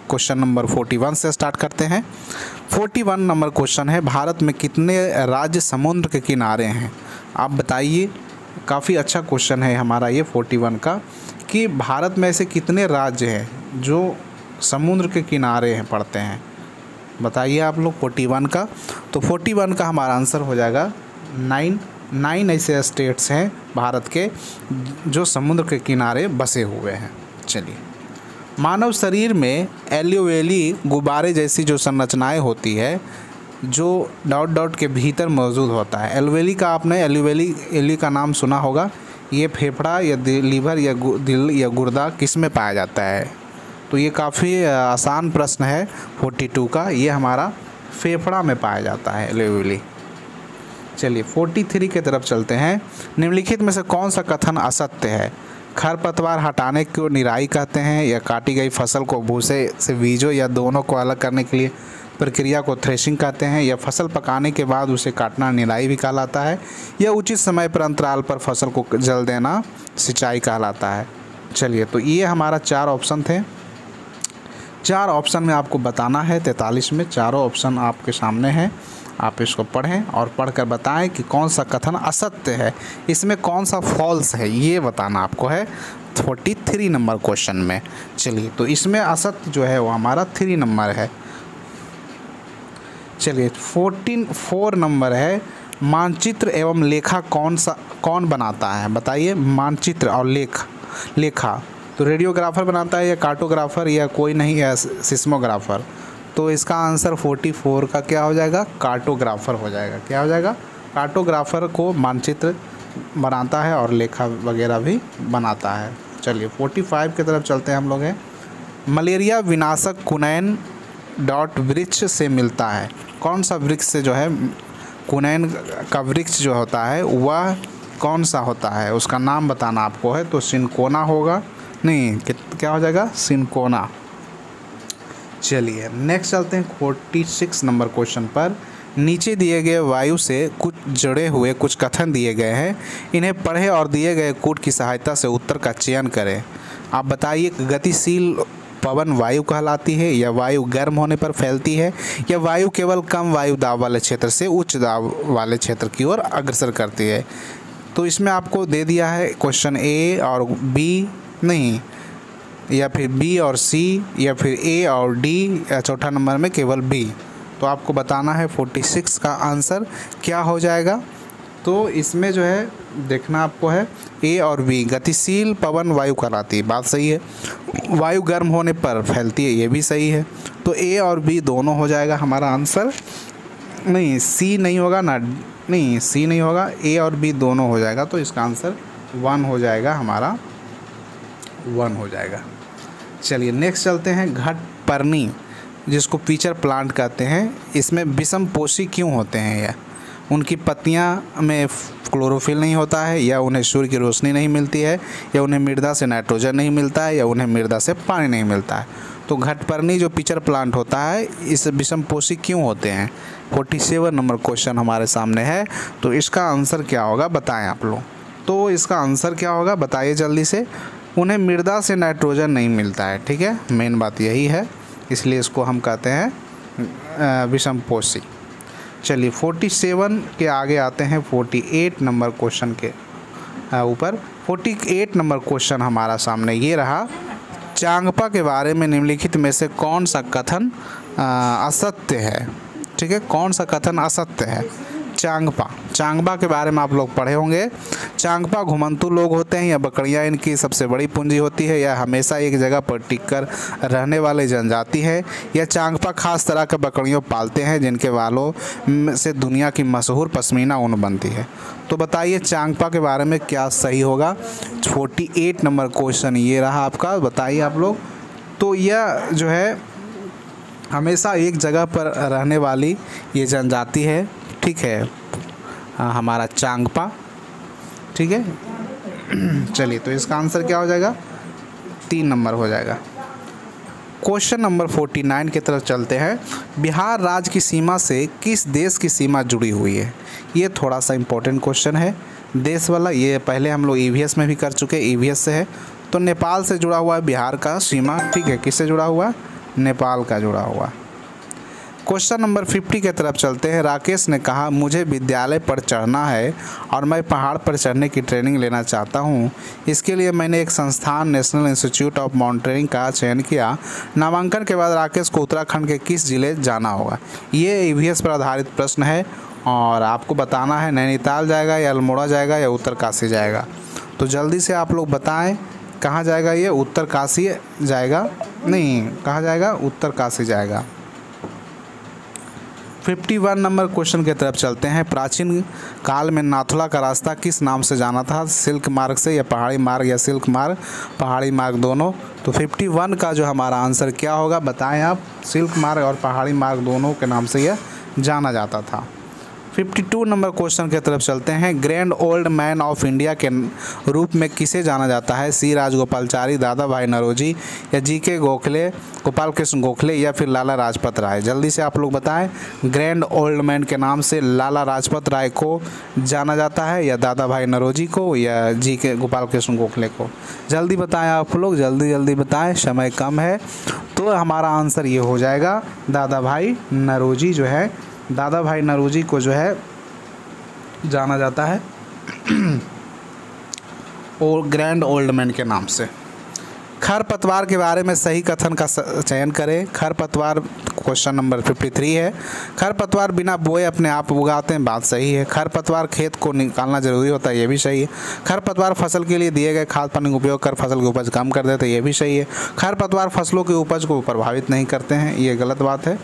Question number 41 से start करते हैं। 41 नंबर क्वेश्चन है, भारत में कितने राज्य समुद्र के किनारे हैं? आप बताइए। काफ़ी अच्छा क्वेश्चन है हमारा ये 41 का, कि भारत में ऐसे कितने राज्य हैं जो समुद्र के किनारे हैं पड़ते हैं। बताइए आप लोग 41 का। तो 41 का हमारा आंसर हो जाएगा 9 ऐसे स्टेट्स हैं भारत के जो समुद्र के किनारे बसे हुए हैं। चलिए, मानव शरीर में एल्यूवेली गुब्बारे जैसी जो संरचनाएं होती है, जो डॉट डॉट के भीतर मौजूद होता है। एल्यूवेली का नाम सुना होगा। ये फेफड़ा या लीवर या दिल या गुर्दा किस में पाया जाता है? तो ये काफ़ी आसान प्रश्न है 42 का। ये हमारा फेफड़ा में पाया जाता है एल्यूवेली। चलिए 43 की तरफ चलते हैं। निम्नलिखित में से कौन सा कथन असत्य है? खरपतवार हटाने को निराई कहते हैं, या काटी गई फसल को भूसे से बीजों या दोनों को अलग करने के लिए प्रक्रिया को थ्रेशिंग कहते हैं, या फसल पकाने के बाद उसे काटना निराई भी कहलाता है, या उचित समय पर अंतराल पर फसल को जल देना सिंचाई कहलाता है। चलिए, तो ये हमारा 4 ऑप्शन थे। 4 ऑप्शन में आपको बताना है। 43 में चारों ऑप्शन आपके सामने हैं। आप इसको पढ़ें और पढ़कर बताएं कि कौन सा कथन असत्य है, इसमें कौन सा फॉल्स है, ये बताना आपको है 43 नंबर क्वेश्चन में। चलिए, तो इसमें असत्य जो है वो हमारा 3 नंबर है। चलिए 4 नंबर है, मानचित्र एवं लेखा कौन बनाता है? बताइए। मानचित्र और लेखा तो रेडियोग्राफर बनाता है, या कार्टोग्राफर, या कोई नहीं, या सिस्मोग्राफर? तो इसका आंसर 44 का क्या हो जाएगा? कार्टोग्राफर हो जाएगा। क्या हो जाएगा? कार्टोग्राफर को मानचित्र बनाता है और लेखा वगैरह भी बनाता है। चलिए 45 की तरफ चलते हैं हम लोग हैं। मलेरिया विनाशक कुनैन डॉट वृक्ष से मिलता है। कौन सा वृक्ष से जो है कुनैन का वृक्ष जो होता है वह कौन सा होता है? उसका नाम बताना आपको है। तो सिनकोना होगा, नहीं क्या हो जाएगा? सिनकोना। चलिए नेक्स्ट चलते हैं 46 नंबर क्वेश्चन पर। नीचे दिए गए वायु से कुछ जुड़े हुए कुछ कथन दिए गए हैं, इन्हें पढ़ें और दिए गए कोड की सहायता से उत्तर का चयन करें। आप बताइए। गतिशील पवन वायु कहलाती है, या वायु गर्म होने पर फैलती है, या वायु केवल कम वायु दाब वाले क्षेत्र से उच्च दाब वाले क्षेत्र की ओर अग्रसर करती है? तो इसमें आपको दे दिया है क्वेश्चन ए और बी, नहीं, या फिर बी और सी, या फिर ए और डी, या चौथा नंबर में केवल बी। तो आपको बताना है 46 का आंसर क्या हो जाएगा। तो इसमें जो है देखना आपको है ए और बी। गतिशील पवन वायु कहलाती है, बात सही है। वायु गर्म होने पर फैलती है, ये भी सही है। तो ए और बी दोनों हो जाएगा हमारा आंसर। नहीं, सी नहीं होगा ना, नहीं सी नहीं होगा, ए और बी दोनों हो जाएगा। तो इसका आंसर 1 हो जाएगा हमारा, 1 हो जाएगा। चलिए नेक्स्ट चलते हैं। घटपर्णी, जिसको पीचर प्लांट कहते हैं, इसमें विषम पोषी क्यों होते हैं? यह उनकी पत्तियां में क्लोरोफिल नहीं होता है, या उन्हें सूर्य की रोशनी नहीं मिलती है, या उन्हें मृदा से नाइट्रोजन नहीं मिलता है, या उन्हें मृदा से पानी नहीं मिलता है। तो घटपर्णी जो पीचर प्लांट होता है, इस विषम पोषी क्यों होते हैं? 47 नंबर क्वेश्चन हमारे सामने है। तो इसका आंसर क्या होगा बताएं आप लोग। तो इसका आंसर क्या होगा बताइए जल्दी से। उन्हें मृदा से नाइट्रोजन नहीं मिलता है, ठीक है, मेन बात यही है, इसलिए इसको हम कहते हैं विषम पोषी। चलिए 47 के आगे आते हैं 48 नंबर क्वेश्चन के ऊपर। 48 नंबर क्वेश्चन हमारा सामने ये रहा। चांगपा के बारे में निम्नलिखित में से कौन सा कथन असत्य है? ठीक है, कौन सा कथन असत्य है? चांगपा के बारे में आप लोग पढ़े होंगे। चांगपा घुमंतु लोग होते हैं, या बकरियां इनकी सबसे बड़ी पूंजी होती है, या हमेशा एक जगह पर टिककर रहने वाले जनजाति है, या चांगपा खास तरह के बकरियों पालते हैं जिनके बालों से दुनिया की मशहूर पश्मीना ऊन बनती है? तो बताइए चांगपा के बारे में क्या सही होगा। 48 नंबर क्वेश्चन ये रहा आपका, बताइए आप लोग। तो यह जो है हमेशा एक जगह पर रहने वाली ये जनजाति है, ठीक है, हमारा चांगपा, ठीक है। चलिए तो इसका आंसर क्या हो जाएगा? 3 नंबर हो जाएगा। क्वेश्चन नंबर 49 की तरफ चलते हैं। बिहार राज्य की सीमा से किस देश की सीमा जुड़ी हुई है? ये थोड़ा सा इम्पोर्टेंट क्वेश्चन है, देश वाला। ये पहले हम लोग ईवीएस में भी कर चुके, ईवीएस से है। तो नेपाल से जुड़ा हुआ है बिहार का सीमा, ठीक है। किससे जुड़ा हुआ है? नेपाल का जुड़ा हुआ। क्वेश्चन नंबर 50 की तरफ चलते हैं। राकेश ने कहा मुझे विद्यालय पर चढ़ना है और मैं पहाड़ पर चढ़ने की ट्रेनिंग लेना चाहता हूँ। इसके लिए मैंने एक संस्थान नेशनल इंस्टीट्यूट ऑफ माउंटेनियरिंग का चयन किया। नामांकन के बाद राकेश को उत्तराखंड के किस जिले जाना होगा? ये ईवीएस पर आधारित प्रश्न है और आपको बताना है नैनीताल जाएगा या अल्मोड़ा जाएगा या उत्तरकाशी जाएगा। तो जल्दी से आप लोग बताएं कहाँ जाएगा ये? उत्तरकाशी जाएगा? नहीं, कहाँ जाएगा? उत्तरकाशी जाएगा। 51 नंबर क्वेश्चन की तरफ चलते हैं। प्राचीन काल में नाथुला का रास्ता किस नाम से जाना था? सिल्क मार्ग से या पहाड़ी मार्ग या सिल्क मार्ग, पहाड़ी मार्ग दोनों? तो 51 का जो हमारा आंसर क्या होगा बताएं आप? सिल्क मार्ग और पहाड़ी मार्ग दोनों के नाम से यह जाना जाता था। 52 नंबर क्वेश्चन की तरफ चलते हैं। Grand old man of India के रूप में किसे जाना जाता है? सी राजगोपालचारी, दादा भाई नौरोजी या जीके गोखले, गोपाल कृष्ण गोखले या फिर लाला लाजपत राय? जल्दी से आप लोग बताएं। ग्रैंड ओल्ड मैन के नाम से लाला लाजपत राय को जाना जाता है या दादा भाई नौरोजी को या जीके गोपाल कृष्ण गोखले को? जल्दी बताएं आप लोग, जल्दी जल्दी बताएं, समय कम है। तो हमारा आंसर ये हो जाएगा दादा भाई नौरोजी जो है, दादा भाई नौरोजी को जो है जाना जाता है और ग्रैंड ओल्ड मैन के नाम से। खरपतवार के बारे में सही कथन का चयन करें। खरपतवार क्वेश्चन नंबर 53 है। खरपतवार बिना बोए अपने आप उगाते हैं, बात सही है। खरपतवार खेत को निकालना जरूरी होता है, ये भी सही है। खरपतवार फसल के लिए दिए गए खाद पानी का उपयोग कर फसल की उपज कम कर देते हैं, ये भी सही है। खरपतवार फसलों की उपज को प्रभावित नहीं करते हैं, ये गलत बात है।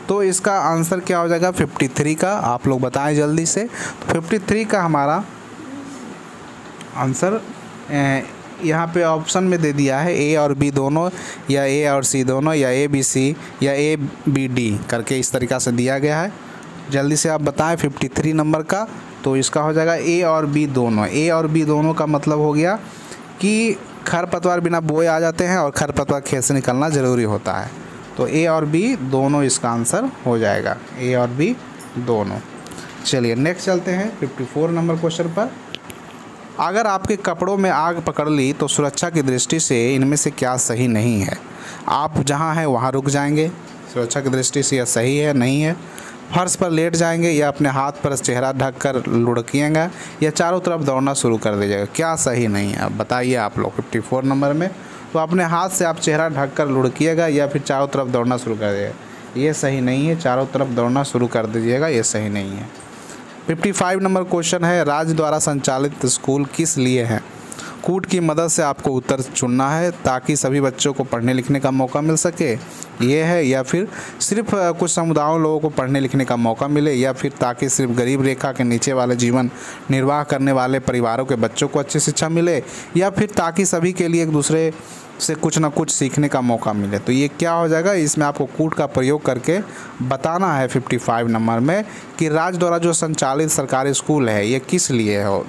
तो इसका आंसर क्या हो जाएगा 53 का? आप लोग बताएं जल्दी से। तो 53 का हमारा आंसर यहाँ पे ऑप्शन में दे दिया है ए और बी दोनों या ए और सी दोनों या ए बी सी या ए बी डी करके इस तरीक़ा से दिया गया है। जल्दी से आप बताएं 53 नंबर का। तो इसका हो जाएगा ए और बी दोनों। ए और बी दोनों का मतलब हो गया कि खरपतवार बिना बोए आ जाते हैं और खरपतवार खेत से निकलना ज़रूरी होता है। तो ए और बी दोनों इसका आंसर हो जाएगा, ए और बी दोनों। चलिए नेक्स्ट चलते हैं 54 नंबर क्वेश्चन पर। अगर आपके कपड़ों में आग पकड़ ली तो सुरक्षा की दृष्टि से इनमें से क्या सही नहीं है? आप जहां हैं वहां रुक जाएंगे, सुरक्षा की दृष्टि से यह सही है नहीं है। फर्श पर लेट जाएंगे या अपने हाथ पर चेहरा ढककर लुढ़किएगा या चारों तरफ दौड़ना शुरू कर दीजिएगा? क्या सही नहीं है अब बताइए आप लोग 54 नंबर में। तो अपने हाथ से आप चेहरा ढककर लुढ़किएगा या फिर चारों तरफ दौड़ना शुरू कर दीजिएगा, ये सही नहीं है। चारों तरफ दौड़ना शुरू कर दीजिएगा, ये सही नहीं है। 55 नंबर क्वेश्चन है। राज्य द्वारा संचालित स्कूल किस लिए हैं? कूट की मदद से आपको उत्तर चुनना है ताकि सभी बच्चों को पढ़ने लिखने का मौका मिल सके, ये है, या फिर सिर्फ कुछ समुदायों लोगों को पढ़ने लिखने का मौका मिले, या फिर ताकि सिर्फ गरीब रेखा के नीचे वाले जीवन निर्वाह करने वाले परिवारों के बच्चों को अच्छी शिक्षा मिले, या फिर ताकि सभी के लिए एक दूसरे से कुछ ना कुछ सीखने का मौका मिले। तो ये क्या हो जाएगा? इसमें आपको कूट का प्रयोग करके बताना है 55 नंबर में कि राज्य द्वारा जो संचालित सरकारी स्कूल है ये किस लिए है,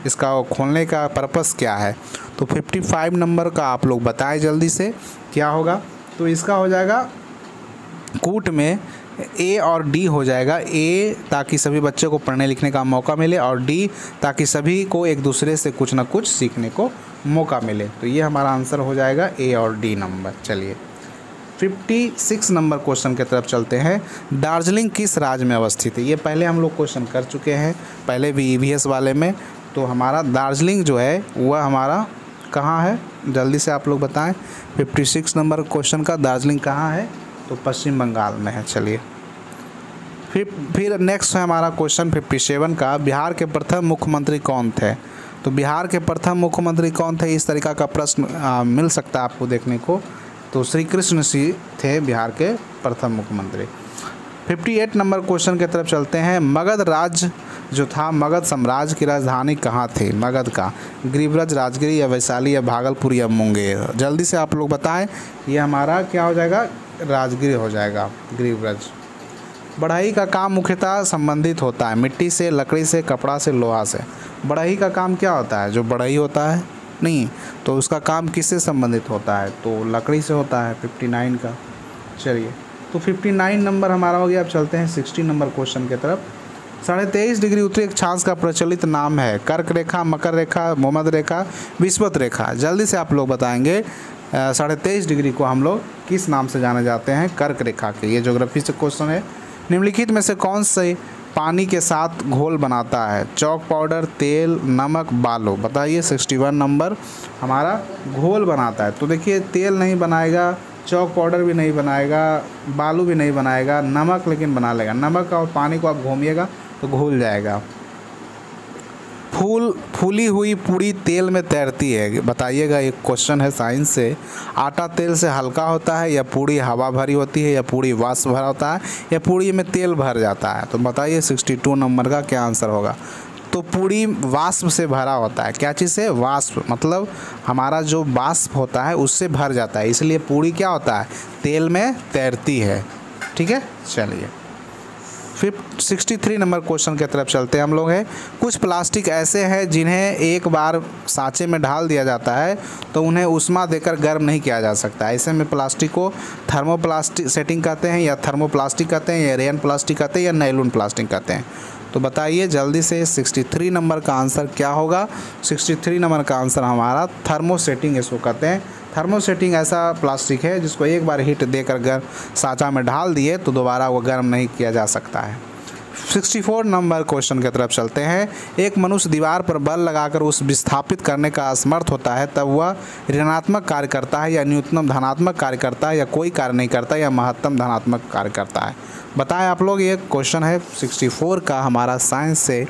इसका खोलने का पर्पस क्या है। तो 55 नंबर का आप लोग बताएं जल्दी से क्या होगा। तो इसका हो जाएगा कूट में ए और डी हो जाएगा। ए ताकि सभी बच्चों को पढ़ने लिखने का मौका मिले और डी ताकि सभी को एक दूसरे से कुछ ना कुछ सीखने को मौका मिले। तो ये हमारा आंसर हो जाएगा ए और डी नंबर। चलिए 56 नंबर क्वेश्चन की तरफ चलते हैं। दार्जिलिंग किस राज्य में अवस्थित है? ये पहले हम लोग क्वेश्चन कर चुके हैं, पहले भी ईवीएस वाले में। तो हमारा दार्जिलिंग जो है वह हमारा कहाँ है? जल्दी से आप लोग बताएं 56 नंबर क्वेश्चन का दार्जिलिंग कहाँ है? तो पश्चिम बंगाल में है। चलिए फिर नेक्स्ट है हमारा क्वेश्चन 57 का। बिहार के प्रथम मुख्यमंत्री कौन थे? तो बिहार के प्रथम मुख्यमंत्री कौन थे, इस तरीक़ा का प्रश्न मिल सकता है आपको देखने को। तो श्री कृष्ण सिंह थे बिहार के प्रथम मुख्यमंत्री। 58 नंबर क्वेश्चन की तरफ चलते हैं। मगध राज्य जो था, मगध साम्राज्य की राजधानी कहाँ थी? मगध का गिरिब्रज, राजगिरी या वैशाली या भागलपुर या मुंगेर? जल्दी से आप लोग बताएं। ये हमारा क्या हो जाएगा? राजगिरी हो जाएगा, गिरिब्रज। बढ़ई का काम मुख्यतः संबंधित होता है मिट्टी से, लकड़ी से, कपड़ा से, लोहा से। बढ़ई का काम क्या होता है? जो बढ़ई होता है नहीं, तो उसका काम किससे संबंधित होता है? तो लकड़ी से होता है 59 का। चलिए तो 59 नंबर हमारा हो गया। अब चलते हैं 60 नंबर क्वेश्चन की तरफ। 23.5 डिग्री उत्तरी अक्षांश का प्रचलित नाम है? कर्क रेखा, मकर रेखा, भूमध्य रेखा, विषुवत रेखा? जल्दी से आप लोग बताएंगे 23.5 डिग्री को हम लोग किस नाम से जाने जाते हैं? कर्क रेखा के। ये ज्योग्राफी से क्वेश्चन है। निम्नलिखित में से कौन से पानी के साथ घोल बनाता है? चॉक पाउडर, तेल, नमक, बालू। बताइए। 61 नंबर हमारा घोल बनाता है। तो देखिए तेल नहीं बनाएगा, चॉक पाउडर भी नहीं बनाएगा, बालू भी नहीं बनाएगा, नमक लेकिन बना लेगा। नमक और पानी को आप घूमिएगा तो घुल जाएगा। फूली हुई पूड़ी तेल में तैरती है। बताइएगा। एक क्वेश्चन है साइंस से। आटा तेल से हल्का होता है, या पूड़ी हवा भरी होती है, या पूड़ी वाष्प भरा होता है, या पूड़ी में तेल भर जाता है? तो बताइए 62 नंबर का क्या आंसर होगा? तो पूड़ी वाष्प से भरा होता है। क्या चीज़ से? वाष्प। मतलब हमारा जो वाष्प होता है उससे भर जाता है, इसलिए पूड़ी क्या होता है? तेल में तैरती है। ठीक है, चलिए फिर 63 नंबर क्वेश्चन की तरफ चलते हैं हम लोग। है कुछ प्लास्टिक ऐसे हैं जिन्हें एक बार सांचे में ढाल दिया जाता है तो उन्हें ऊष्मा देकर गर्म नहीं किया जा सकता। ऐसे में प्लास्टिक को थर्मोप्लास्टिक सेटिंग कहते हैं, या थर्मोप्लास्टिक कहते हैं, या रेन प्लास्टिक कहते हैं, या नायलॉन प्लास्टिक कहते हैं? तो बताइए जल्दी से। 63 नंबर का आंसर क्या होगा? 63 नंबर का आंसर हमारा थर्मोसेटिंग इसको कहते हैं। थर्मोसेटिंग ऐसा प्लास्टिक है जिसको एक बार हीट देकर सांचा में ढाल दिए तो दोबारा वो गर्म नहीं किया जा सकता है। 64 नंबर क्वेश्चन की तरफ चलते हैं। एक मनुष्य दीवार पर बल लगाकर उस विस्थापित करने का असमर्थ होता है, तब वह ऋणात्मक कार्य करता है, या न्यूनतम धनात्मक कार्य करता है, या कोई कार्य नहीं करता, या महत्तम धनात्मक कार्य करता है? बताएं आप लोग। ये क्वेश्चन है 64 का हमारा साइंस से।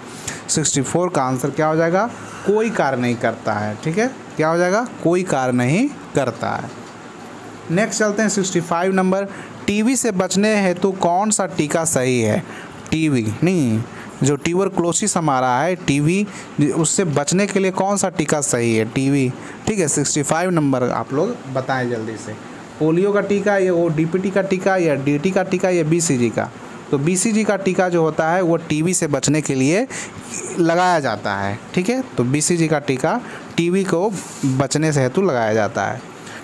64 का आंसर क्या हो जाएगा? कोई कार्य नहीं करता है। ठीक है, क्या हो जाएगा? कोई कार्य नहीं करता है। नेक्स्ट चलते हैं 65 नंबर। टीबी से बचने हेतु कौन सा टीका सही है? टीबी नहीं, जो ट्यूबरक्लोसिस हमारा है, टीबी, उससे बचने के लिए कौन सा टीका सही है? टीबी। ठीक है, 65 नंबर आप लोग बताएं जल्दी से। पोलियो का टीका, या वो डीपीटी का टीका, या डीटी का टीका, या बीसीजी का? तो बीसीजी का टीका जो होता है वो टीबी से बचने के लिए लगाया जाता है। ठीक है, तो बीसीजी का टीका टीबी को बचने से हेतु लगाया जाता है।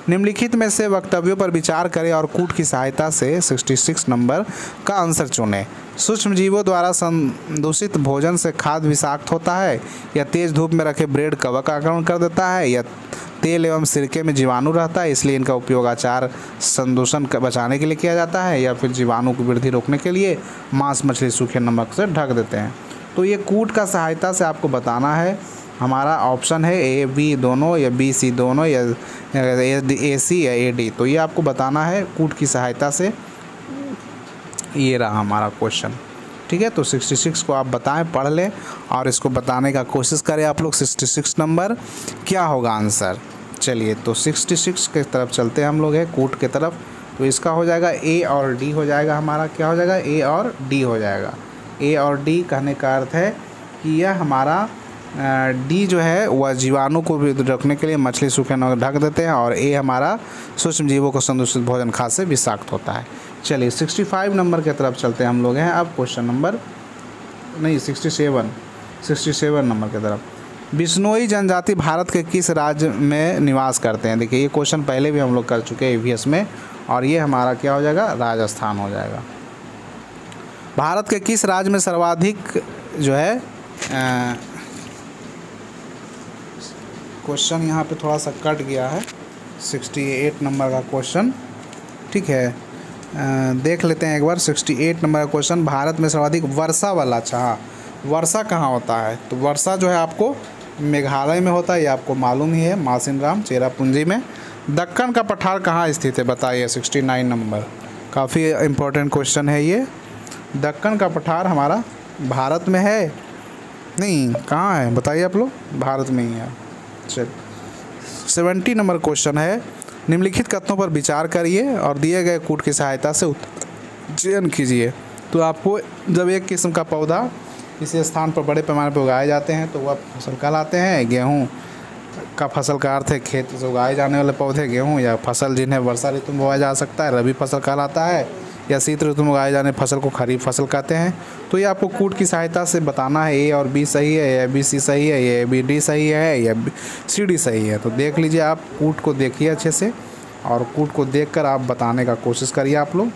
निम्नलिखित में से वक्तव्यों पर विचार करें और कूट की सहायता से 66 नंबर का आंसर चुनें। सूक्ष्म जीवों द्वारा संदूषित भोजन से खाद्य विषाक्त होता है, या तेज धूप में रखे ब्रेड कवक आक्रमण कर देता है, या तेल एवं सिरके में जीवाणु रहता है इसलिए इनका उपयोग आचार संदूषण बचाने के लिए किया जाता है, या फिर जीवाणु की वृद्धि रोकने के लिए मांस मछली सूखे नमक से ढक देते हैं? तो ये कूट का सहायता से आपको बताना है। हमारा ऑप्शन है ए बी दोनों, या बी सी दोनों, या ए सी या ए डी। तो ये आपको बताना है कूट की सहायता से। ये रहा हमारा क्वेश्चन। ठीक है, तो 66 को आप बताएं, पढ़ लें और इसको बताने का कोशिश करें आप लोग। 66 नंबर क्या होगा आंसर? चलिए तो 66 की तरफ चलते हैं हम लोग, है कूट की तरफ। तो इसका हो जाएगा ए और डी हो जाएगा हमारा। क्या हो जाएगा? ए और डी हो जाएगा। ए और डी कहने का अर्थ है कि यह हमारा डी जो है वह जीवाणु को भी रखने के लिए मछली सूखे नमक ढक देते हैं, और ए हमारा सूक्ष्म जीवों को संदूषित भोजन खाद्य से विषाक्त होता है। चलिए 65 नंबर की तरफ चलते हैं हम लोग हैं। अब क्वेश्चन नंबर नहीं 67 नंबर की तरफ। बिश्नोई जनजाति भारत के किस राज्य में निवास करते हैं? देखिए ये क्वेश्चन पहले भी हम लोग कर चुके हैं ईवीएस में, और ये हमारा क्या हो जाएगा? राजस्थान हो जाएगा। भारत के किस राज्य में सर्वाधिक जो है क्वेश्चन यहाँ पे थोड़ा सा कट गया है। 68 नंबर का क्वेश्चन। ठीक है, देख लेते हैं एक बार। 68 नंबर का क्वेश्चन। भारत में सर्वाधिक वर्षा वाला, अच्छा हाँ, वर्षा कहाँ होता है? तो वर्षा जो है आपको मेघालय में होता है, ये आपको मालूम ही है, मासिनराम चेरापूंजी में। दक्कन का पठार कहाँ स्थित है? बताइए। 69 नंबर, काफ़ी इम्पोर्टेंट क्वेश्चन है ये। दक्कन का पठार हमारा भारत में है? नहीं, कहाँ है बताइए आप लोग? भारत में ही है। चल 70 नंबर क्वेश्चन है। निम्नलिखित कथनों पर विचार करिए और दिए गए कूट की सहायता से चयन कीजिए। तो आपको जब एक किस्म का पौधा किसी स्थान पर बड़े पैमाने पर उगाए जाते हैं तो वह फसल कहलाते हैं। गेहूँ का फसल का अर्थ है खेत से उगाए जाने वाले पौधे, गेहूँ, या फसल जिन्हें वर्षा ऋतु में बोया जा सकता है रबी फसल कहलाता है, या शीत ऋतु में उगाए जाने फसल को खरीफ फसल कहते हैं। तो ये आपको कूट की सहायता से बताना है ए और बी सही है, या बी सी सही है, या बी डी सही है, या सी डी सही है। तो देख लीजिए, आप कूट को देखिए अच्छे से, और कूट को देखकर आप बताने का कोशिश करिए आप लोग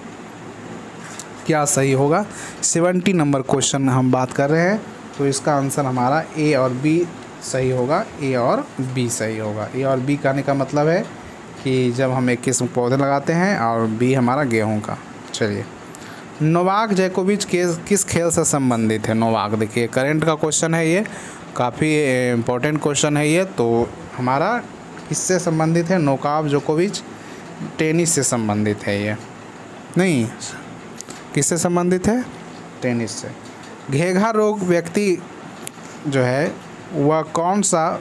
क्या सही होगा। 70 नंबर क्वेश्चन हम बात कर रहे हैं, तो इसका आंसर हमारा ए और बी सही होगा। ए और बी सही होगा। ए और बी कहने का मतलब है कि जब हम एक किस्म पौधे लगाते हैं, और बी हमारा गेहूं का। चलिए, नोवाक जोकोविच किस खेल से संबंधित है? नोवाक, देखिए करंट का क्वेश्चन है, ये काफ़ी इम्पोर्टेंट क्वेश्चन है ये। तो हमारा किससे संबंधित है? नोवाक जोकोविच टेनिस से संबंधित है ये। नहीं, किससे संबंधित है? टेनिस से। घेघा रोग व्यक्ति जो है वह कौन सा,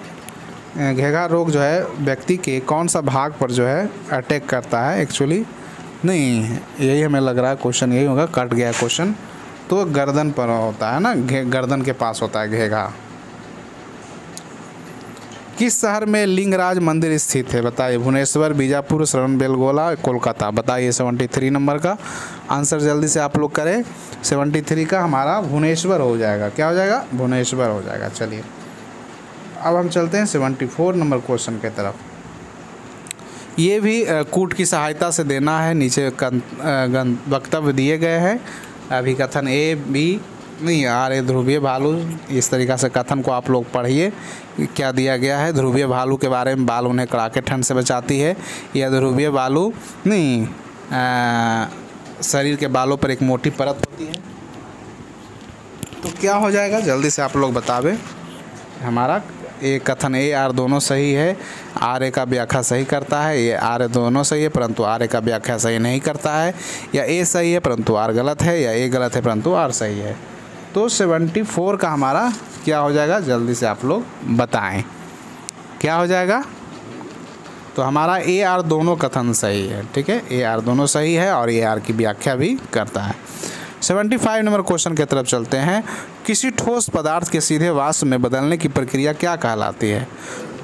घेघा रोग जो है व्यक्ति के कौन सा भाग पर जो है अटैक करता है एक्चुअली? नहीं, यही हमें लग रहा है क्वेश्चन यही होगा, कट गया क्वेश्चन। तो गर्दन पर होता है ना, गर्दन के पास होता है घेघा। किस शहर में लिंगराज मंदिर स्थित है? बताइए। भुवनेश्वर, बीजापुर, श्रवणबेलगोला, कोलकाता। बताइए 73 नंबर का आंसर जल्दी से आप लोग करें। 73 का हमारा भुवनेश्वर हो जाएगा। क्या हो जाएगा? भुवनेश्वर हो जाएगा। चलिए, अब हम चलते हैं 74 नंबर क्वेश्चन की तरफ। ये भी कूट की सहायता से देना है, नीचे वक्तव्य दिए गए हैं। अभी कथन ए बी नहीं, आर ए ध्रुवीय भालू, इस तरीक़ा से कथन को आप लोग पढ़िए। क्या दिया गया है? ध्रुवीय भालू के बारे में, बाल उन्हें कड़ाके ठंड से बचाती है। यह ध्रुवीय भालू नहीं, शरीर के बालों पर एक मोटी परत होती है। तो क्या हो जाएगा? जल्दी से आप लोग बतावे। हमारा ए कथन ए आर दोनों सही है। आर ए का व्याख्या सही करता है, ये आर ए दोनों सही है परंतु आर ए का व्याख्या सही नहीं करता है। या ए सही है परंतु आर गलत है, या ए गलत है परंतु आर सही है। तो 74 का हमारा क्या हो जाएगा? जल्दी से आप लोग बताएं, क्या हो जाएगा? तो हमारा ए आर दोनों कथन सही है। ठीक है, ए आर दोनों सही है और ए आर की व्याख्या भी करता है। 75 नंबर क्वेश्चन की तरफ चलते हैं। किसी ठोस पदार्थ के सीधे वाष्प में बदलने की प्रक्रिया क्या कहलाती है?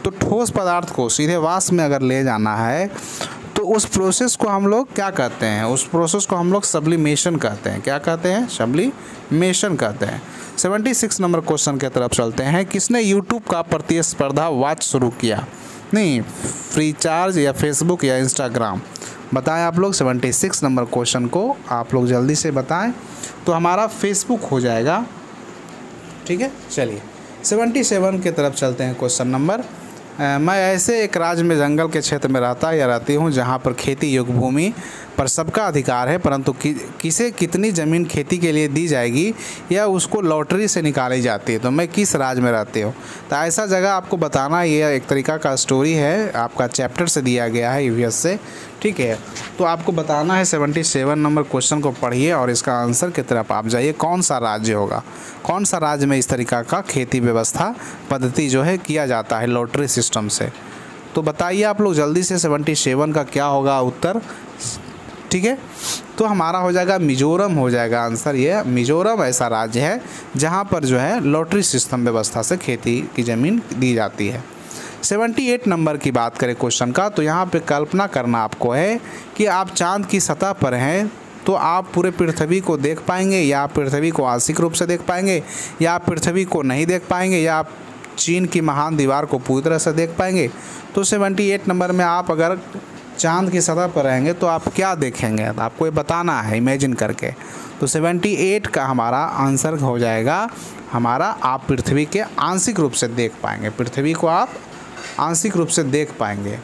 तो ठोस पदार्थ को सीधे वाष्प में अगर ले जाना है तो उस प्रोसेस को हम लोग क्या कहते हैं? उस प्रोसेस को हम लोग सब्लिमेशन कहते हैं। क्या कहते हैं? सब्लिमेशन कहते हैं। 76 नंबर क्वेश्चन की तरफ चलते हैं। किसने यूट्यूब का प्रतिस्पर्धा वॉच शुरू किया? नहीं, फ्रीचार्ज या फेसबुक या इंस्टाग्राम। बताएं आप लोग 76 नंबर क्वेश्चन को आप लोग जल्दी से बताएं। तो हमारा फेसबुक हो जाएगा। ठीक है, चलिए 77 की तरफ चलते हैं। क्वेश्चन नंबर, मैं ऐसे एक राज्य में जंगल के क्षेत्र में रहता या रहती हूँ जहाँ पर खेती योग्य भूमि पर सबका अधिकार है, परंतु किसे कितनी ज़मीन खेती के लिए दी जाएगी या उसको लॉटरी से निकाली जाती है। तो मैं किस राज्य में रहती हूँ? तो ऐसा जगह आपको बताना, ये एक तरीका का स्टोरी है, आपका चैप्टर से दिया गया है ईवीएस से। ठीक है, तो आपको बताना है। 77 नंबर क्वेश्चन को पढ़िए और इसका आंसर की तरफ आप जाइए। कौन सा राज्य होगा? कौन सा राज्य में इस तरीका का खेती व्यवस्था पद्धति जो है किया जाता है लॉटरी सिस्टम से? तो बताइए आप लोग जल्दी से 77 का क्या होगा उत्तर? ठीक है, तो हमारा हो जाएगा मिजोरम हो जाएगा आंसर। ये मिजोरम ऐसा राज्य है जहाँ पर जो है लॉटरी सिस्टम व्यवस्था से खेती की ज़मीन दी जाती है। 78 नंबर की बात करें क्वेश्चन का, तो यहाँ पे कल्पना करना आपको है कि आप चाँद की सतह पर हैं, तो आप पूरे पृथ्वी को देख पाएंगे, या आप पृथ्वी को आंशिक रूप से देख पाएंगे, या आप पृथ्वी को नहीं देख पाएंगे, या आप चीन की महान दीवार को पूरी तरह से देख पाएंगे। तो 78 नंबर में आप अगर चांद की सतह पर रहेंगे तो आप क्या देखेंगे? तो आपको ये बताना है इमेजिन करके। तो 78 का हमारा आंसर हो जाएगा हमारा, आप पृथ्वी के आंशिक रूप से देख पाएंगे, पृथ्वी को आप आंशिक रूप से देख पाएंगे।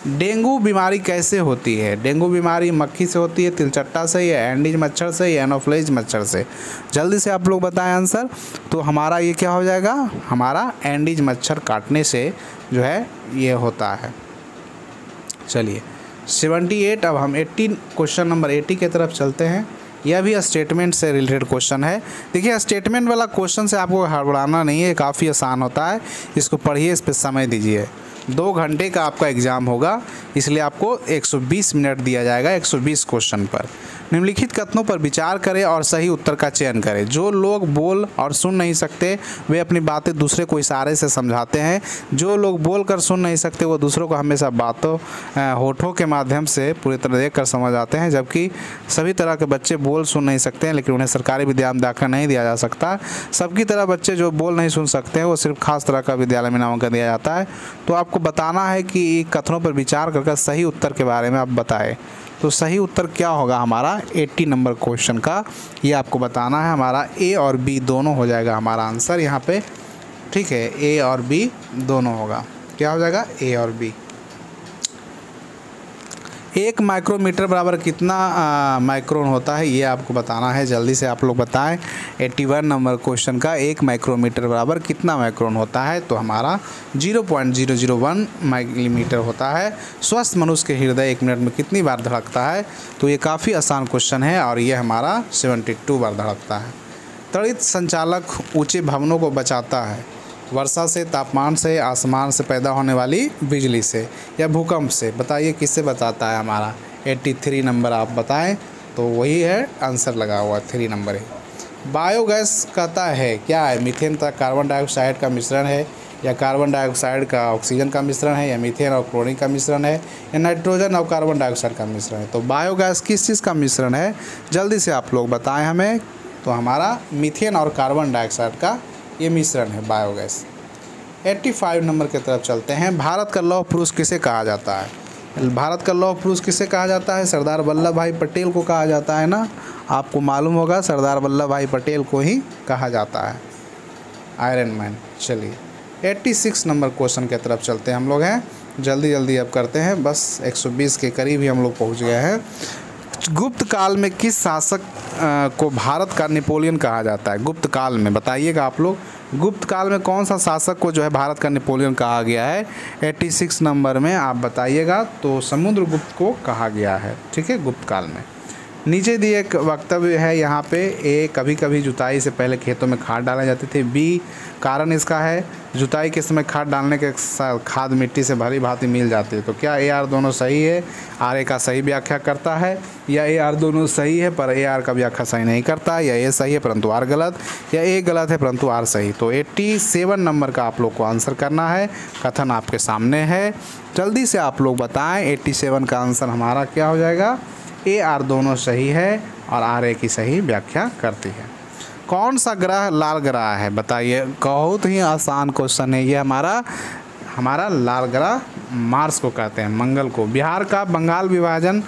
डेंगू बीमारी कैसे होती है? डेंगू बीमारी मक्खी से होती है, तिलचट्टा से, या एंडीज मच्छर से, या एनोफ्लेज मच्छर से। जल्दी से आप लोग बताएं आंसर। तो हमारा ये क्या हो जाएगा? हमारा एंडीज मच्छर काटने से जो है ये होता है। चलिए 78, अब हम 80 क्वेश्चन नंबर 80 की तरफ चलते हैं। यह भी स्टेटमेंट से रिलेटेड क्वेश्चन है। देखिए स्टेटमेंट वाला क्वेश्चन से आपको हड़बड़ाना नहीं है, काफ़ी आसान होता है। इसको पढ़िए, इस पर समय दीजिए। 2 घंटे का आपका एग्ज़ाम होगा, इसलिए आपको 120 मिनट दिया जाएगा 120 क्वेश्चन पर। निम्नलिखित कथनों पर विचार करें और सही उत्तर का चयन करें। जो लोग बोल और सुन नहीं सकते वे अपनी बातें दूसरे को इशारे से समझाते हैं। जो लोग बोल कर सुन नहीं सकते वो दूसरों को हमेशा बातों होठों के माध्यम से पूरी तरह देख कर समझ आते हैं। जबकि सभी तरह के बच्चे बोल सुन नहीं सकते हैं, लेकिन उन्हें सरकारी विद्यालय में दाखिला नहीं दिया जा सकता। सबकी तरह बच्चे जो बोल नहीं सुन सकते हैं वो सिर्फ खास तरह का विद्यालय में नामांकन दिया जाता है। तो आपको बताना है कि कथनों पर विचार करके सही उत्तर के बारे में आप बताएं। तो सही उत्तर क्या होगा हमारा 80 नंबर क्वेश्चन का, ये आपको बताना है। हमारा ए और बी दोनों हो जाएगा हमारा आंसर यहाँ पे। ठीक है, ए और बी दोनों होगा। क्या हो जाएगा? ए और बी। 1 माइक्रोमीटर बराबर कितना माइक्रोन होता है, ये आपको बताना है। जल्दी से आप लोग बताएं। 81 नंबर क्वेश्चन का 1 माइक्रोमीटर बराबर कितना माइक्रोन होता है, तो हमारा 0.001 मिलीमीटर होता है। स्वस्थ मनुष्य के हृदय 1 मिनट में कितनी बार धड़कता है, तो ये काफ़ी आसान क्वेश्चन है और ये हमारा 72 बार धड़कता है। त्वरित संचालक ऊंचे भवनों को बचाता है वर्षा से, तापमान से, आसमान से पैदा होने वाली बिजली से या भूकंप से। बताइए किससे बताता है हमारा। 83 नंबर आप बताएं, तो वही है आंसर लगा हुआ 3 नंबर है। बायोगैस कहता है क्या है, मीथेन तथा कार्बन डाइऑक्साइड का मिश्रण है, या कार्बन डाइऑक्साइड का ऑक्सीजन का मिश्रण है, या मीथेन और क्लोरीन का मिश्रण है, या नाइट्रोजन और कार्बन डाइऑक्साइड का मिश्रण है। तो बायोगैस किस चीज़ का मिश्रण है, जल्दी से आप लोग बताएं हमें। तो हमारा मीथेन और कार्बन डाइऑक्साइड का ये मिश्रण है बायोगैस। 85 नंबर की तरफ चलते हैं। भारत का लौह पुरुष किसे कहा जाता है। भारत का लौह पुरुष किसे कहा जाता है, सरदार वल्लभ भाई पटेल को कहा जाता है ना, आपको मालूम होगा सरदार वल्लभ भाई पटेल को ही कहा जाता है, आयरन मैन। चलिए 86 नंबर क्वेश्चन की तरफ चलते हैं हम लोग हैं। जल्दी जल्दी अब करते हैं, बस 120 के करीब ही हम लोग पहुँच गए हैं। गुप्त काल में किस शासक को भारत का नेपोलियन कहा जाता है। गुप्त काल में बताइएगा आप लोग, गुप्त काल में कौन सा शासक को जो है भारत का नेपोलियन कहा गया है। 86 नंबर में आप बताइएगा, तो समुद्रगुप्त को कहा गया है, ठीक है, गुप्त काल में। नीचे दिए एक वक्तव्य है यहाँ पे। ए, कभी कभी जुताई से पहले खेतों में खाद डाले जाते थे। बी, कारण इसका है जुताई के समय खाद डालने के साथ खाद मिट्टी से भली भांति मिल जाती है। तो क्या ए आर दोनों सही है, आर ए का सही व्याख्या करता है, या ए आर दोनों सही है पर ए आर का व्याख्या सही नहीं करता है, या ए सही है परंतु आर गलत, या ए गलत है परंतु आर सही। तो 87 नंबर का आप लोग को आंसर करना है। कथन आपके सामने है, जल्दी से आप लोग बताएं। 87 का आंसर हमारा क्या हो जाएगा, ए आर दोनों सही है और आर ए की सही व्याख्या करती है। कौन सा ग्रह लाल ग्रह है, बताइए। बहुत ही आसान क्वेश्चन है ये हमारा लाल ग्रह मार्स को कहते हैं, मंगल को। बिहार का बंगाल विभाजन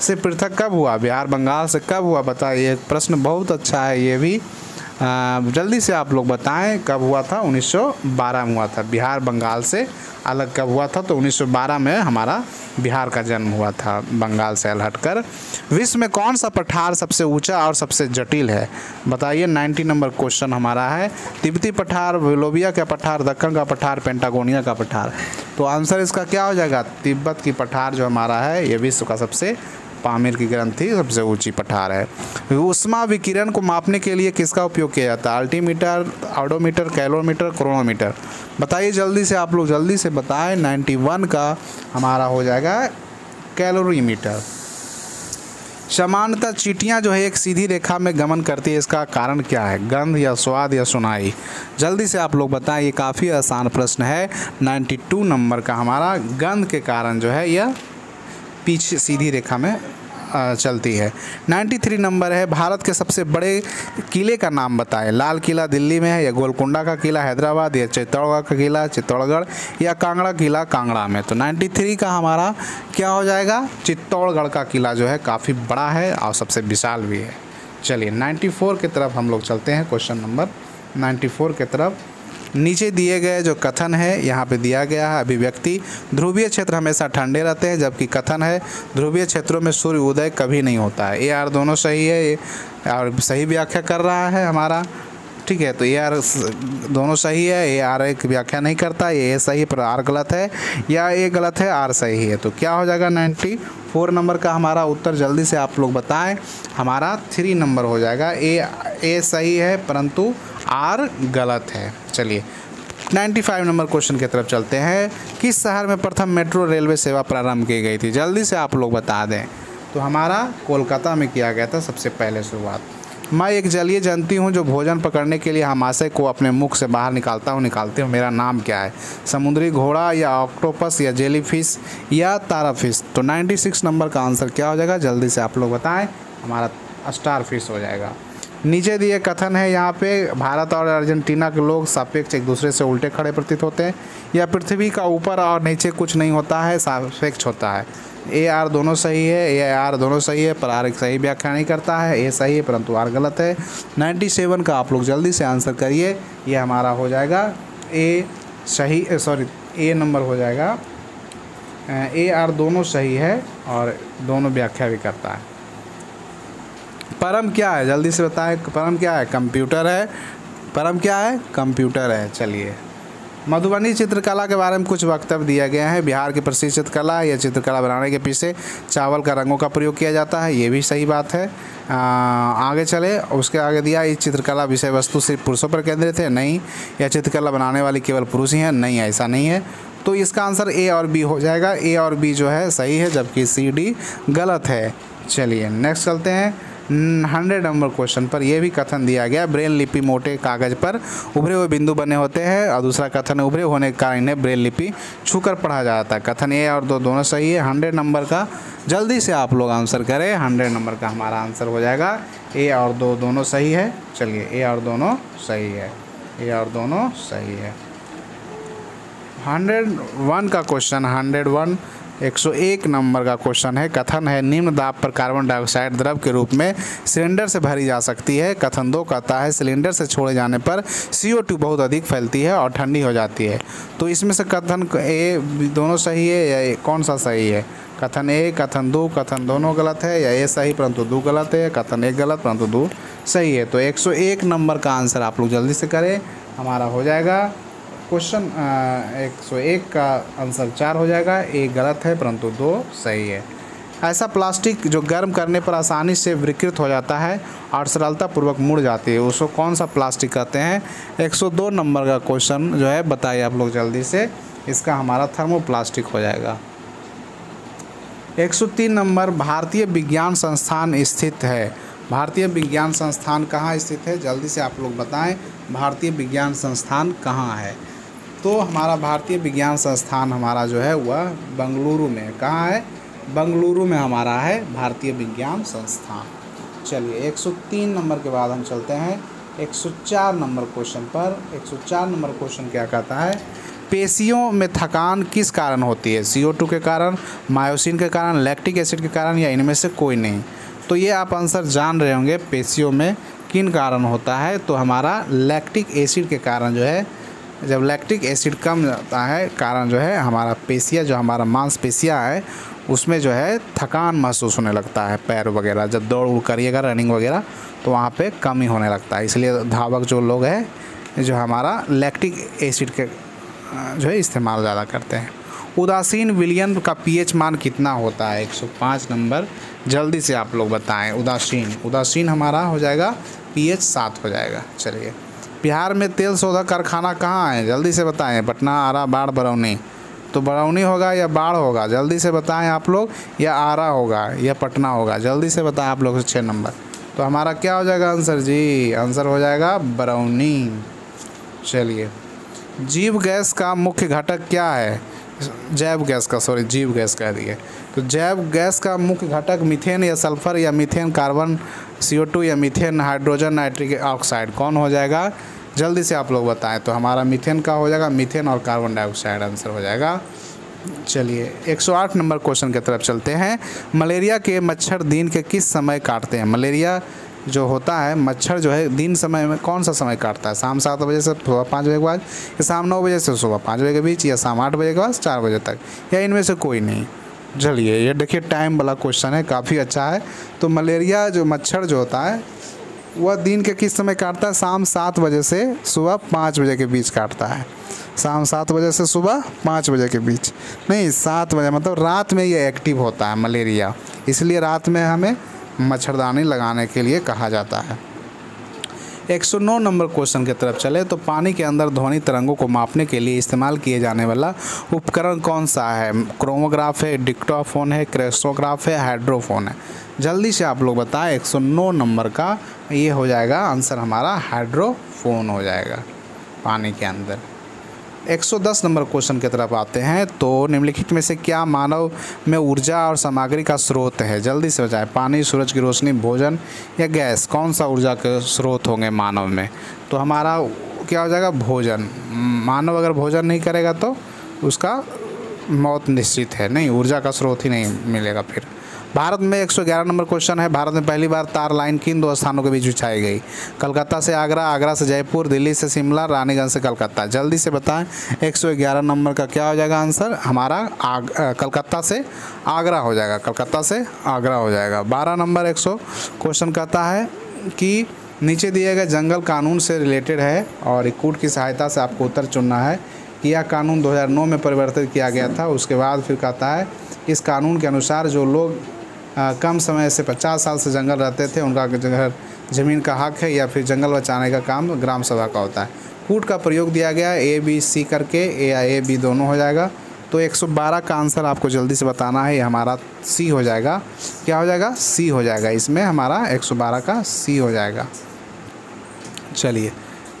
से पृथक कब हुआ, बिहार बंगाल से कब हुआ, बताइए। प्रश्न बहुत अच्छा है ये भी। जल्दी से आप लोग बताएं कब हुआ था। 1912 में हुआ था। बिहार बंगाल से अलग कब हुआ था, तो 1912 में हमारा बिहार का जन्म हुआ था, बंगाल से अलग हटकर। विश्व में कौन सा पठार सबसे ऊंचा और सबसे जटिल है, बताइए। 90 नंबर क्वेश्चन हमारा है। तिब्बती पठार, विलोबिया का पठार, दक्कन का पठार, पेंटागोनिया का पठार। तो आंसर इसका क्या हो जाएगा, तिब्बत की पठार जो हमारा है ये विश्व का सबसे, पामीर की ग्रंथि सबसे ऊंची पठार है। ऊष्मा विकिरण को मापने के लिए किसका उपयोग किया जाता है, अल्टीमीटर, ऑडोमीटर, कैलोमीटर, क्रोनोमीटर। बताइए जल्दी से आप लोग, जल्दी से बताएं। 91 का हमारा हो जाएगा कैलोरीमीटर। सामान्यतः चींटियां जो है एक सीधी रेखा में गमन करती है, इसका कारण क्या है, गंध या स्वाद या सुनाई। जल्दी से आप लोग बताएं, ये काफ़ी आसान प्रश्न है। 92 नंबर का हमारा गंध के कारण जो है यह पीछे सीधी रेखा में चलती है। 93 नंबर है। भारत के सबसे बड़े किले का नाम बताएं। लाल किला दिल्ली में है, या गोलकुंडा का किला हैदराबाद, या चित्तौड़गढ़ का किला चित्तौड़गढ़, या कांगड़ा किला कांगड़ा में। तो 93 का हमारा क्या हो जाएगा, चित्तौड़गढ़ का किला जो है काफ़ी बड़ा है और सबसे विशाल भी है। चलिए 94 की तरफ हम लोग चलते हैं। क्वेश्चन नंबर 94 की तरफ। नीचे दिए गए जो कथन है यहाँ पे दिया गया है, अभिव्यक्ति ध्रुवीय क्षेत्र हमेशा ठंडे रहते हैं, जबकि कथन है ध्रुवीय क्षेत्रों में सूर्य उदय कभी नहीं होता है। ए आर दोनों सही है, ये और सही व्याख्या कर रहा है हमारा, ठीक है। तो ए आर दोनों सही है, ए आर एक व्याख्या नहीं करता, ये ए सही पर आर गलत है, या ए गलत है आर सही है। तो क्या हो जाएगा 94 नंबर का हमारा उत्तर, जल्दी से आप लोग बताएं। हमारा 3 नंबर हो जाएगा, ए सही है परंतु आर गलत है। चलिए 95 नंबर क्वेश्चन की तरफ चलते हैं। किस शहर में प्रथम मेट्रो रेलवे सेवा प्रारंभ की गई थी, जल्दी से आप लोग बता दें। तो हमारा कोलकाता में किया गया था सबसे पहले शुरुआत। मैं एक जलीय जंतु हूँ जो भोजन पकड़ने के लिए हामाशय को अपने मुख से बाहर निकालती हूँ, मेरा नाम क्या है, समुद्री घोड़ा, या ऑक्टोपस, या जेलीफिश, या ताराफिश। तो 96 नंबर का आंसर क्या हो जाएगा, जल्दी से आप लोग बताएं। हमारा स्टार फिश हो जाएगा। नीचे दिए कथन है यहाँ पे, भारत और अर्जेंटीना के लोग सापेक्ष एक दूसरे से उल्टे खड़े प्रतीत होते हैं, या पृथ्वी का ऊपर और नीचे कुछ नहीं होता है, सापेक्ष होता है। ए आर दोनों सही है, ए आर दोनों सही है पर आर एक सही व्याख्या नहीं करता है, ए सही है परंतु आर गलत है। 97 का आप लोग जल्दी से आंसर करिए। ये हमारा हो जाएगा ए सही, सॉरी ए नंबर हो जाएगा ए आर दोनों सही है और दोनों व्याख्या भी करता है। परम क्या है, जल्दी से बताएं, परम क्या है? कंप्यूटर है। परम क्या है? कंप्यूटर है। चलिए, मधुबनी चित्रकला के बारे में कुछ वक्तव्य दिया गया है। बिहार की प्रसिद्ध चित्रकला, यह चित्रकला बनाने के पीछे चावल का रंगों का प्रयोग किया जाता है, ये भी सही बात है। आगे चले, उसके आगे दिया इस चित्रकला विषय वस्तु सिर्फ पुरुषों पर केंद्रित है, नहीं। यह चित्रकला बनाने वाली केवल पुरुष ही हैं, नहीं, ऐसा नहीं है। तो इसका आंसर ए और बी हो जाएगा। ए और बी जो है सही है, जबकि सी डी गलत है। चलिए नेक्स्ट चलते हैं 100 नंबर क्वेश्चन पर। यह भी कथन दिया गया, ब्रेल लिपि मोटे कागज पर उभरे हुए बिंदु बने होते हैं, और दूसरा कथन उभरे होने के कारण इन्हें ब्रेल लिपि छूकर पढ़ा जाता है। कथन ए और दो दोनों सही है। 100 नंबर का जल्दी से आप लोग आंसर करें। 100 नंबर का हमारा आंसर हो जाएगा ए और दो दोनों सही है। चलिए, ए और दोनों सही है, ए और दोनों सही है। 101 का क्वेश्चन, 101 नंबर का क्वेश्चन है। कथन है निम्न दाब पर कार्बन डाइऑक्साइड द्रव के रूप में सिलेंडर से भरी जा सकती है। कथन 2 कहता है सिलेंडर से छोड़े जाने पर CO2 बहुत अधिक फैलती है और ठंडी हो जाती है। तो इसमें से कथन ए दोनों सही है या कौन सा सही है? कथन ए, कथन 2, कथन दोनों गलत है, या ए सही परंतु 2 गलत है, कथन 1 गलत परंतु 2 सही है। तो 101 नंबर का आंसर आप लोग जल्दी से करें, हमारा हो जाएगा क्वेश्चन 101 का आंसर 4 हो जाएगा। एक गलत है परंतु 2 सही है। ऐसा प्लास्टिक जो गर्म करने पर आसानी से विकृत हो जाता है और सरलतापूर्वक मुड़ जाती है, उसको कौन सा प्लास्टिक कहते हैं? 102 नंबर का क्वेश्चन जो है बताइए आप लोग जल्दी से। इसका हमारा थर्मोप्लास्टिक हो जाएगा। 103 नंबर, भारतीय विज्ञान संस्थान स्थित है। भारतीय विज्ञान संस्थान कहाँ स्थित है? जल्दी से आप लोग बताएं, भारतीय विज्ञान संस्थान कहाँ है? तो हमारा भारतीय विज्ञान संस्थान हमारा जो है वह बेंगलुरु में। कहाँ है? बेंगलुरु में हमारा है भारतीय विज्ञान संस्थान। चलिए 103 नंबर के बाद हम चलते हैं 104 नंबर क्वेश्चन पर। 104 नंबर क्वेश्चन क्या कहता है? पेशियों में थकान किस कारण होती है? CO2 के कारण, मायोसिन के कारण, लैक्टिक एसिड के कारण, या इनमें से कोई नहीं? तो ये आप आंसर जान रहे होंगे, पेशियों में किन कारण होता है? तो हमारा लैक्टिक एसिड के कारण जो है, जब लैक्टिक एसिड कम जाता है कारण जो है हमारा पेशियाँ, जो हमारा मांसपेशियाँ है उसमें जो है थकान महसूस होने लगता है। पैर वगैरह जब दौड़ उड़ करिएगा, रनिंग वगैरह, तो वहाँ पे कमी होने लगता है। इसलिए धावक जो लोग हैं जो हमारा लैक्टिक एसिड के जो है इस्तेमाल ज़्यादा करते हैं। उदासीन विलयन का pH मान कितना होता है? 105 नंबर, जल्दी से आप लोग बताएं। उदासीन हमारा हो जाएगा pH 7 हो जाएगा। चलिए, बिहार में तेल शोधक कारखाना कहाँ है? जल्दी से बताएं। पटना, आरा, बाढ़, बरौनी। तो बरौनी होगा या बाढ़ होगा? जल्दी से बताएं आप लोग। या आरा होगा या पटना होगा? जल्दी से बताएं आप लोग। 6 नंबर। तो हमारा क्या हो जाएगा आंसर जी? आंसर हो जाएगा बरौनी। चलिए, जीव गैस का मुख्य घटक क्या है? जैव गैस का, सॉरी जीव गैस कह दिए। तो जैव गैस का मुख्य घटक मीथेन या सल्फर या मीथेन कार्बन CO2 या मीथेन हाइड्रोजन नाइट्रिक ऑक्साइड कौन हो जाएगा? जल्दी से आप लोग बताएं। तो हमारा मीथेन का हो जाएगा, मीथेन और कार्बन डाइऑक्साइड आंसर हो जाएगा। चलिए 108 नंबर क्वेश्चन की तरफ चलते हैं। मलेरिया के मच्छर दिन के किस समय काटते हैं? मलेरिया जो होता है, मच्छर जो है दिन समय में कौन सा समय काटता है? शाम 7 बजे से सुबह 5 बजे के बाद, या शाम 9 बजे से सुबह 5 बजे के बीच, या शाम 8 बजे के बाद 4 बजे तक, या इनमें से कोई नहीं? चलिए, ये देखिए टाइम वाला क्वेश्चन है, काफ़ी अच्छा है। तो मलेरिया जो मच्छर जो होता है वह दिन के किस समय काटता है? शाम 7 बजे से सुबह 5 बजे के बीच काटता है। शाम 7 बजे से सुबह 5 बजे के बीच, नहीं 7 बजे, मतलब रात में ये एक्टिव होता है मलेरिया, इसलिए रात में हमें मच्छरदानी लगाने के लिए कहा जाता है। 109 नंबर क्वेश्चन की तरफ चले तो पानी के अंदर ध्वनि तरंगों को मापने के लिए इस्तेमाल किए जाने वाला उपकरण कौन सा है? क्रोमोग्राफ है, डिक्टाफोन है, क्रेस्टोग्राफ है, हाइड्रोफोन है? जल्दी से आप लोग बताएं। 109 नंबर का ये हो जाएगा आंसर हमारा हाइड्रोफोन हो जाएगा पानी के अंदर। 110 नंबर क्वेश्चन की तरफ आते हैं। तो निम्नलिखित में से क्या मानव में ऊर्जा और सामग्री का स्रोत है? जल्दी से बताएं। पानी, सूरज की रोशनी, भोजन या गैस? कौन सा ऊर्जा के स्रोत होंगे मानव में? तो हमारा क्या हो जाएगा? भोजन। मानव अगर भोजन नहीं करेगा तो उसका मौत निश्चित है, नहीं ऊर्जा का स्रोत ही नहीं मिलेगा फिर। भारत में 111 नंबर क्वेश्चन है, भारत में पहली बार तार लाइन किन दो स्थानों के बीच बिछाई गई? कलकत्ता से आगरा, आगरा से जयपुर, दिल्ली से शिमला, रानीगंज से कलकत्ता। जल्दी से बताएं 111 नंबर का क्या हो जाएगा आंसर हमारा? कलकत्ता से आगरा हो जाएगा, कलकत्ता से आगरा हो जाएगा। 12 नंबर 100 क्वेश्चन कहता है कि नीचे दिए गए जंगल कानून से रिलेटेड है और एक कूट की सहायता से आपको उत्तर चुनना है कि यह कानून 2009 में परिवर्तित किया गया था। उसके बाद फिर कहता है इस कानून के अनुसार जो लोग कम समय से 50 साल से जंगल रहते थे उनका ज़मीन का हक है या फिर जंगल बचाने का काम ग्राम सभा का होता है। कूट का प्रयोग दिया गया ए बी सी करके, ए या ए बी दोनों हो जाएगा। तो 112 का आंसर आपको जल्दी से बताना है, ये हमारा सी हो जाएगा। क्या हो जाएगा? सी हो जाएगा, इसमें हमारा 112 का सी हो जाएगा। चलिए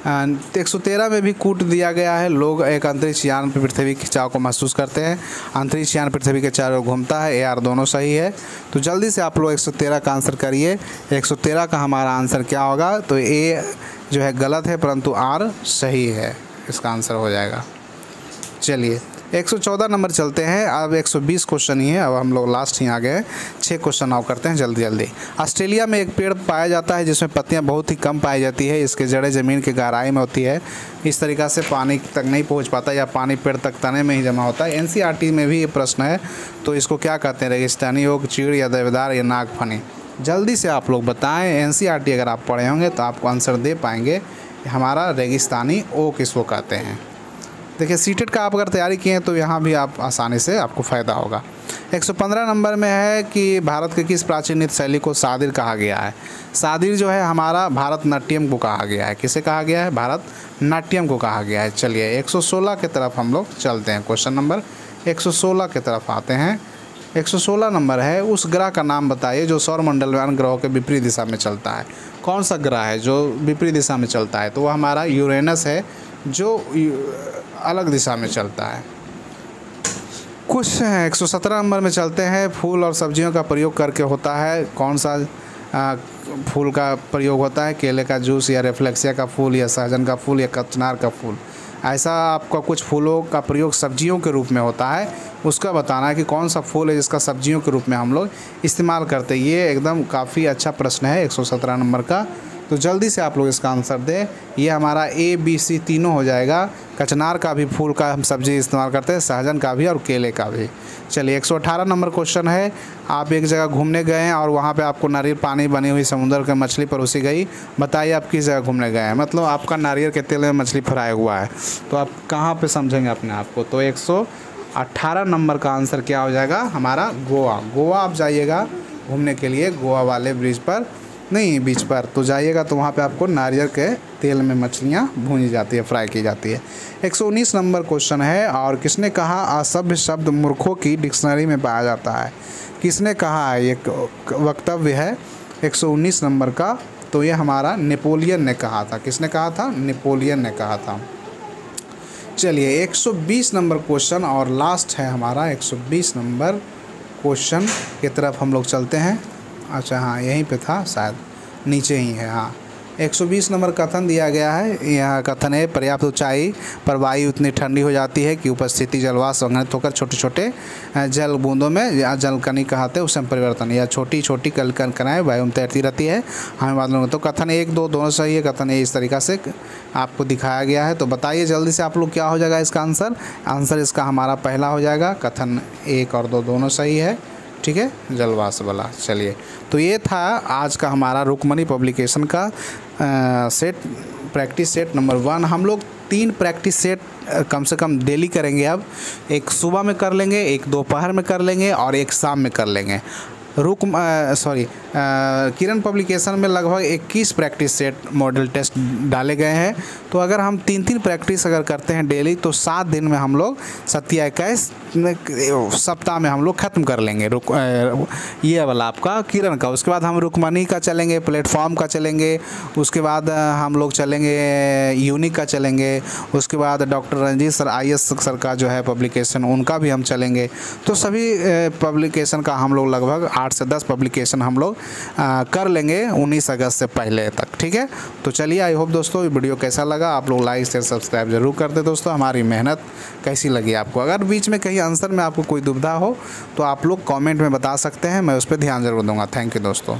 113 में भी कूट दिया गया है, लोग एक अंतरिक्ष यान पर पृथ्वी के खिंचाव को महसूस करते हैं। अंतरिक्ष यान पृथ्वी के चारों ओर घूमता है, ए आर दोनों सही है। तो जल्दी से आप लोग 113 का आंसर करिए। 113 का हमारा आंसर क्या होगा? तो ए जो है गलत है परंतु आर सही है, इसका आंसर हो जाएगा। चलिए 114 नंबर चलते हैं। अब 120 क्वेश्चन ही है, अब हम लोग लास्ट ही आ गए हैं। 6 क्वेश्चन और करते हैं जल्दी जल्दी। ऑस्ट्रेलिया में एक पेड़ पाया जाता है जिसमें पत्तियां बहुत ही कम पाई जाती है, इसके जड़ें ज़मीन की गहराई में होती है, इस तरीक़ा से पानी तक नहीं पहुंच पाता या पानी पेड़ तक तने में ही जमा होता है। एनसीईआरटी में भी ये प्रश्न है, तो इसको क्या कहते हैं? रेगिस्तानी ओक, चीड़ या देवदार या नागफनी? जल्दी से आप लोग बताएँ। एनसीईआरटी अगर आप पढ़े होंगे तो आपको आंसर दे पाएंगे। हमारा रेगिस्तानी ओक इसको कहते हैं। देखिए सीटेट का आप अगर तैयारी किए हैं तो यहाँ भी आप आसानी से आपको फ़ायदा होगा। 115 नंबर में है कि भारत के किस प्राचीन नृत्य शैली को सादिर कहा गया है? सादिर जो है हमारा भारतनाट्यम को कहा गया है। किसे कहा गया है? भारतनाट्यम को कहा गया है। चलिए 116 की तरफ हम लोग चलते हैं। क्वेश्चन नंबर 116 की तरफ आते हैं। 116 नंबर है, उस ग्रह का नाम बताइए जो सौरमंडल में अन्य ग्रहों के विपरीत दिशा में चलता है। कौन सा ग्रह है जो विपरीत दिशा में चलता है? तो वह हमारा यूरेनस है जो अलग दिशा में चलता है। कुछ 117 नंबर में चलते हैं। फूल और सब्जियों का प्रयोग करके होता है, कौन सा फूल का प्रयोग होता है? केले का जूस या रेफ्लेक्सिया का फूल या सहजन का फूल या कचनार का फूल? ऐसा आपका कुछ फूलों का प्रयोग सब्जियों के रूप में होता है, उसका बताना है कि कौन सा फूल है जिसका सब्जियों के रूप में हम लोग इस्तेमाल करते हैं। ये एकदम काफ़ी अच्छा प्रश्न है 117 नंबर का। तो जल्दी से आप लोग इसका आंसर दें। ये हमारा ए बी सी तीनों हो जाएगा। कचनार का भी फूल का हम सब्जी इस्तेमाल करते हैं, सहजन का भी और केले का भी। चलिए 118 नंबर क्वेश्चन है। आप एक जगह घूमने गए हैं और वहाँ पे आपको नारियल पानी बनी हुई समुद्र के मछली परोसी गई। बताइए आप किस जगह घूमने गए हैं? मतलब आपका नारियल के तेल में मछली फ्राई हुआ है, तो आप कहाँ पर समझेंगे अपने आप को? तो 118 नंबर का आंसर क्या हो जाएगा हमारा? गोवा। गोवा आप जाइएगा घूमने के लिए, गोवा वाले ब्रिज पर नहीं बीच पर तो जाइएगा, तो वहाँ पे आपको नारियल के तेल में मछलियाँ भूनी जाती है, फ्राई की जाती है। 119 नंबर क्वेश्चन है, और किसने कहा असभ्य शब्द मूर्खों की डिक्शनरी में पाया जाता है? किसने कहा है? एक वक्तव्य है 119 नंबर का, तो ये हमारा नेपोलियन ने कहा था। किसने कहा था? नेपोलियन ने कहा था। चलिए 120 नंबर क्वेश्चन और लास्ट है हमारा 120 नंबर क्वेश्चन की तरफ हम लोग चलते हैं। अच्छा हाँ, यहीं पे था शायद, नीचे ही है। हाँ 120 नंबर कथन दिया गया है। यह कथन है, पर्याप्त ऊंचाई पर वायु उतनी ठंडी हो जाती है कि उपस्थिति जलवाष्प संघनित होकर छोटे छोटे जल बूंदों में या जलकणी कहते हैं उसमें परिवर्तन, या छोटी छोटी कणिकाएं वायु में तैरती रहती है, हमें मालूम है। तो कथन 1 2 दोनों सही है। कथन इस तरीक़ा से आपको दिखाया गया है। तो बताइए जल्दी से आप लोग क्या हो जाएगा इसका आंसर? आंसर इसका हमारा पहला हो जाएगा। कथन 1 और 2 दोनों सही है, ठीक है, जलवाष्प वाला। चलिए तो ये था आज का हमारा रुक्मणी पब्लिकेशन का सेट, प्रैक्टिस सेट नंबर 1। हम लोग 3 प्रैक्टिस सेट कम से कम डेली करेंगे। अब एक सुबह में कर लेंगे, एक दोपहर में कर लेंगे और एक शाम में कर लेंगे। किरण पब्लिकेशन में लगभग 21 प्रैक्टिस सेट मॉडल टेस्ट डाले गए हैं। तो अगर हम 3-3 प्रैक्टिस अगर करते हैं डेली तो 7 दिन में हम लोग 27 सप्ताह में हम लोग ख़त्म कर लेंगे ये वाला आपका किरण का। उसके बाद हम रुक्मणी का चलेंगे, प्लेटफॉर्म का चलेंगे, उसके बाद हम लोग चलेंगे यूनिक का चलेंगे, उसके बाद doctor Ranjit sir IAS sir का जो है पब्लिकेशन उनका भी हम चलेंगे। तो सभी पब्लिकेशन का हम लोग लगभग 8 8 से 10 पब्लिकेशन हम लोग कर लेंगे 19 अगस्त से पहले तक। ठीक है, तो चलिए, आई होप दोस्तों ये वीडियो कैसा लगा, आप लोग लाइक शेयर सब्सक्राइब जरूर कर दे दोस्तों। हमारी मेहनत कैसी लगी आपको, अगर बीच में कहीं आंसर में आपको कोई दुविधा हो तो आप लोग कॉमेंट में बता सकते हैं, मैं उस पर ध्यान ज़रूर दूँगा। थैंक यू दोस्तों।